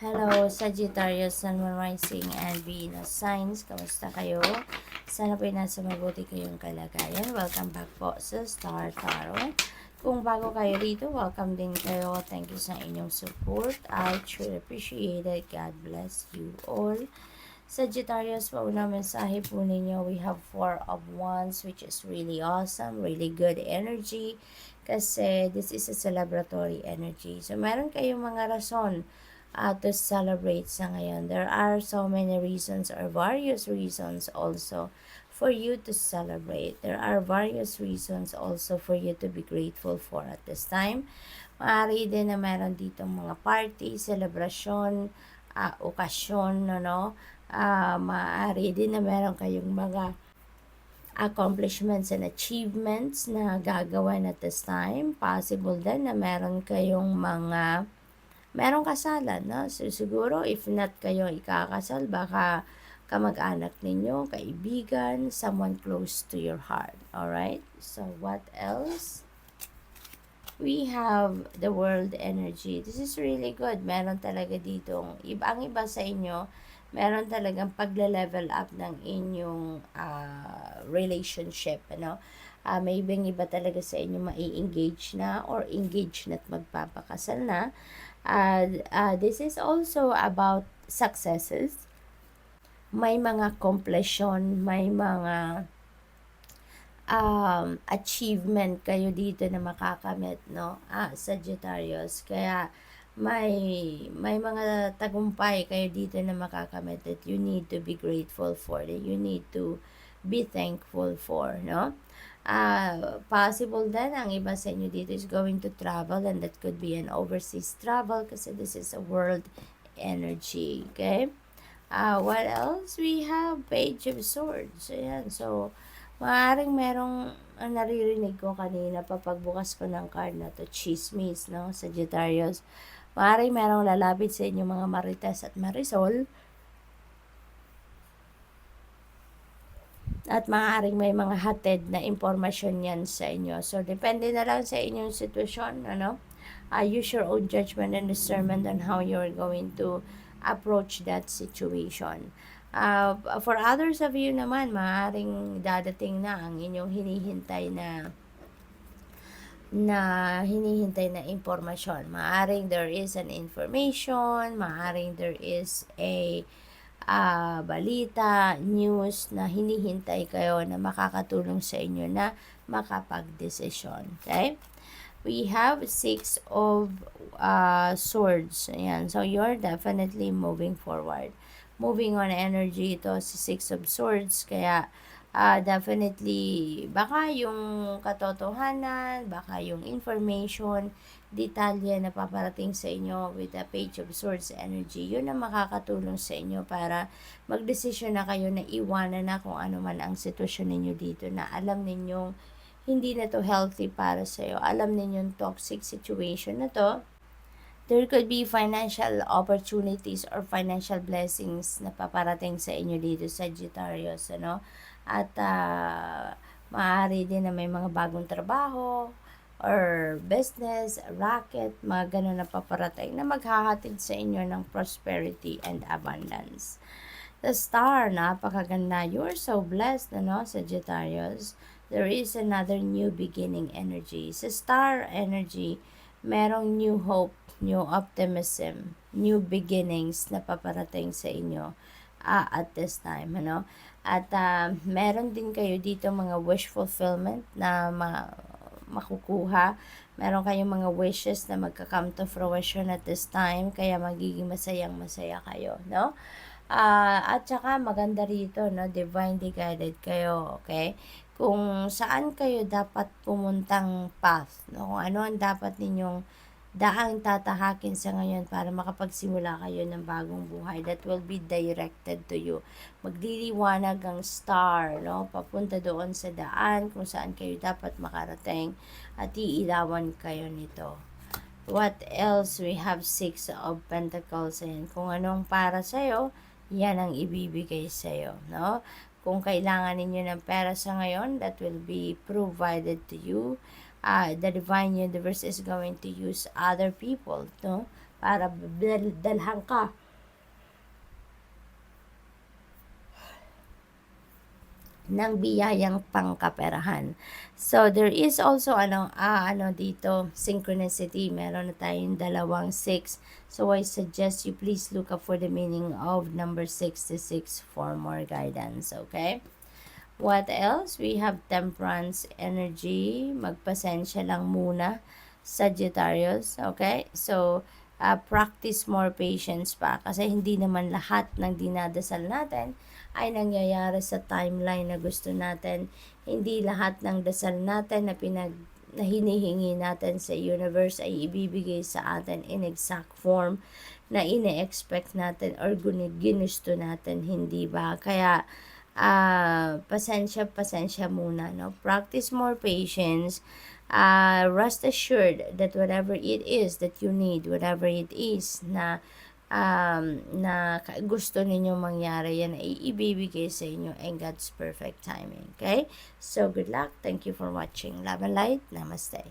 Hello, Sagittarius, Sun, Moon, Rising, and Venus signs. Kamusta kayo? Sana po'y nasa mabuti kayong kalagayan. Welcome back po sa Star Tarot. Kung bago kayo rito, welcome din kayo. Thank you sa inyong support. I truly appreciate it. God bless you all. Sagittarius, pauna mensahe po ninyo, we have 4 of Wands, which is really awesome, really good energy. Kasi this is a celebratory energy. So, meron kayong mga rason to celebrate sa ngayon. There are so many reasons or various reasons also for you to celebrate. There are various reasons also for you to be grateful for at this time. Maaari din na meron ditong mga party, celebration, okasyon, maaari din na meron kayong mga accomplishments and achievements na gagawin at this time. Possible din na meron kayong merong kasalan, no? So, siguro, if not kayo ikakasal, baka kamag-anak ninyo, kaibigan, someone close to your heart. Alright? So, what else? We have the world energy. This is really good. Meron talaga ditong, ang iba sa inyo, meron talagang pagle-level up ng inyong relationship, maybe ang iba talaga sa inyo mai-engage na or engage na at magpapakasal na. This is also about successes. May mga completion, may mga achievement kayo dito na makakamit, no? Sagittarius. Kaya may mga tagumpay kayo dito na makakamit that you need to be grateful for, that you need to be thankful for, no? Possible din ang iba sa inyo dito is going to travel, and that could be an overseas travel kasi this is a world energy, okay? What else? We have Page of Swords. Ayan, so maaaring merong naririnig ko kanina papagbukas ko ng card na to, chismis, no, Sagittarius. Maaaring merong lalapit sa inyo mga Marites at Marisol. At maaaring may mga hatid na impormasyon yan sa inyo. So, depende na lang sa inyong sitwasyon, use your own judgment and discernment on how you're going to approach that situation. For others of you naman, maaaring dadating na ang inyong hinihintay na impormasyon. Maaaring there is an information, maaaring there is a balita, news na hinihintay kayo na makakatulong sa inyo na makapag-desisyon. Okay? We have 6 of Swords. Ayan. So, you're definitely moving forward. Moving on energy ito si 6 of Swords. Kaya, definitely, baka yung katotohanan, baka yung information, detalye na paparating sa inyo with the Page of Swords energy, yun ang makakatulong sa inyo para magdesisyon na kayo na iwanan na kung ano man ang sitwasyon ninyo dito, na alam ninyong hindi na to healthy para sa'yo. Alam ninyong toxic situation na to. There could be financial opportunities or financial blessings na paparating sa inyo dito, Sagittarius, At maaari din na may mga bagong trabaho or business, racket, mga ganun na paparating na maghahatid sa inyo ng prosperity and abundance. The Star, napakaganda. You're so blessed, Sagittarius. There is another new beginning energy. Sa Star energy, merong new hope, new optimism, new beginnings na paparating sa inyo at this time, At meron din kayo dito mga wish fulfillment na makukuha. Meron kayong mga wishes na magka-come to fruition at this time, kaya magiging masayang-masaya kayo, at saka maganda rito, divinely guided kayo, okay? Kung saan kayo dapat pumuntang path, kung ano ang dapat ninyong daang tatahakin sa ngayon para makapagsimula kayo ng bagong buhay, that will be directed to you. Magliliwanag ang star, papunta doon sa daan kung saan kayo dapat makarating at iilawan kayo nito. What else? We have 6 of Pentacles, and kung anong para sa'yo, yan ang ibibigay sa'yo, Kung kailangan ninyo ng pera sa ngayon, that will be provided to you. The divine universe is going to use other people, para dalhan ka ng biyayang pangkaperahan. So, there is also, dito, synchronicity. Meron na tayong dalawang 6. So, I suggest you please look up for the meaning of number 66 for more guidance, okay? What else? We have temperance energy. Magpasensya lang muna, Sagittarius, okay? So, practice more patience pa kasi hindi naman lahat ng dinadasal natin ay nangyayari sa timeline na gusto natin. Hindi lahat ng dasal natin na hinihingi natin sa universe ay ibibigay sa atin in exact form na ine-expect natin or ginusto natin, hindi ba? Kaya pasensya muna, no? Practice more patience. Rest assured that whatever it is that you need, whatever it is na gusto ninyong mangyari, yan ay ibibigay sa inyo in God's perfect timing. Okay? So, good luck. Thank you for watching. Love and light. Namaste.